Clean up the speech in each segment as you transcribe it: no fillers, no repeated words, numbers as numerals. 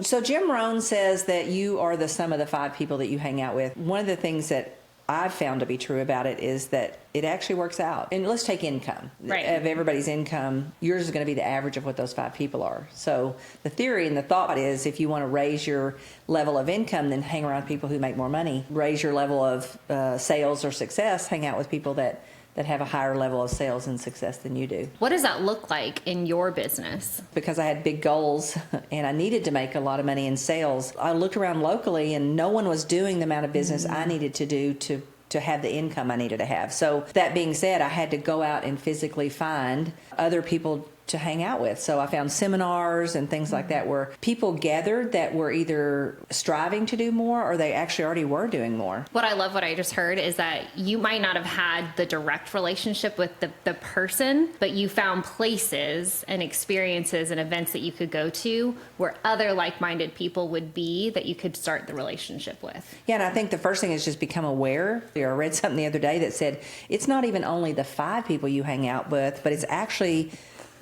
So Jim Rohn says that you are the sum of the 5 people that you hang out with. One of the things that I've found to be true about it is that it actually works out. And let's take income. Right. Of everybody's income, yours is going to be the average of what those 5 people are. So the theory and the thought is if you want to raise your level of income, then hang around people who make more money. Raise your level of sales or success, hang out with people that have a higher level of sales and success than you do. What does that look like in your business? Because I had big goals and I needed to make a lot of money in sales, I looked around locally and no one was doing the amount of business I needed to do to have the income I needed to have. So that being said, I had to go out and physically find other people to hang out with. So I found seminars and things like that where people gathered that were either striving to do more or they actually already were doing more. What I just heard is that you might not have had the direct relationship with the person, but you found places and experiences and events that you could go to where other like-minded people would be that you could start the relationship with. Yeah, and I think the first thing is just become aware. I read something the other day that said it's not even only the 5 people you hang out with, but it's actually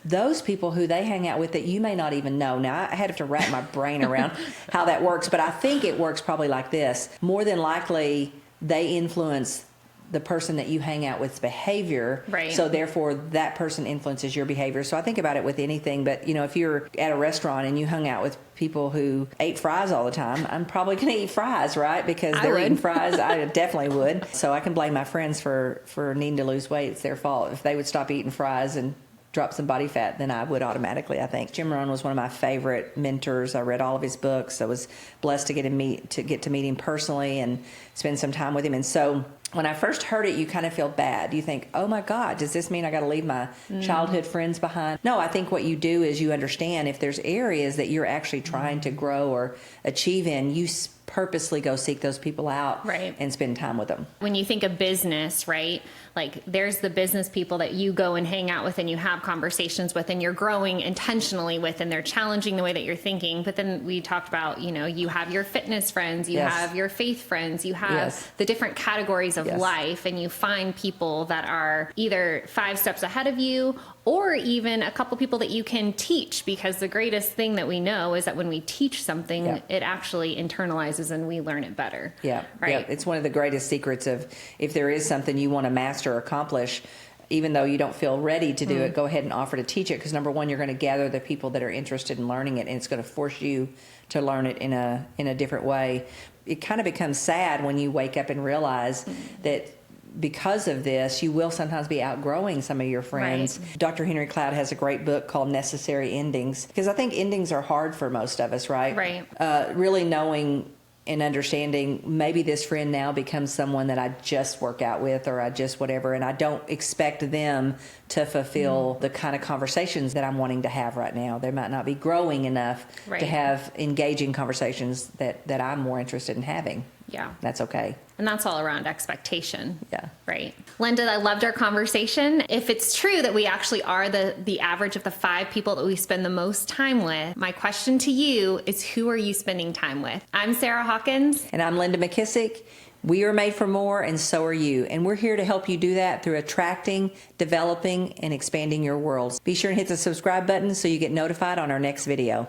those people who they hang out with that you may not even know. Now, I had to wrap my brain around how that works, but I think it works probably like this. More than likely, they influence the person that you hang out with's behavior. Right. So therefore, that person influences your behavior. So I think about it with anything, but if you're at a restaurant and you hung out with people who ate fries all the time, I'm probably going to eat fries, right? Because they're eating fries. I definitely would. So I can blame my friends for needing to lose weight. It's their fault. If they would stop eating fries and drop some body fat, then I would automatically, I think. Jim Rohn was one of my favorite mentors. I read all of his books. I was blessed to get to meet him personally and spend some time with him. And so when I first heard it, you kind of feel bad. You think, oh my God, does this mean I got to leave my childhood friends behind? No, I think what you do is you understand if there's areas that you're actually trying to grow or achieve in, you purposely go seek those people out and spend time with them. When you think of business, right? Like there's the business people that you go and hang out with and you have conversations with and you're growing intentionally with and they're challenging the way that you're thinking. But then we talked about, you have your fitness friends, you have your faith friends, you have the different categories of life, and you find people that are either 5 steps ahead of you or even a couple people that you can teach, because the greatest thing that we know is that when we teach something, it actually internalizes and we learn it better. Yeah. Right. Yeah. It's one of the greatest secrets of if there is something you want to master or accomplish, even though you don't feel ready to do it, go ahead and offer to teach it. Because number one, you're going to gather the people that are interested in learning it, and it's going to force you to learn it in a different way. It kind of becomes sad when you wake up and realize that because of this, you will sometimes be outgrowing some of your friends. Right. Dr. Henry Cloud has a great book called Necessary Endings, because I think endings are hard for most of us, right? Right. Really knowing and understanding maybe this friend now becomes someone that I just work out with or I just whatever, and I don't expect them to fulfill the kind of conversations that I'm wanting to have right now. They might not be growing enough to have engaging conversations that I'm more interested in having. Yeah. That's okay. And that's all around expectation. Yeah. Right. Linda, I loved our conversation. If it's true that we actually are the average of the 5 people that we spend the most time with, my question to you is, who are you spending time with? I'm Sarah Hawkins. And I'm Linda McKissack. We are made for more, and so are you. And we're here to help you do that through attracting, developing, and expanding your worlds. Be sure and hit the subscribe button so you get notified on our next video.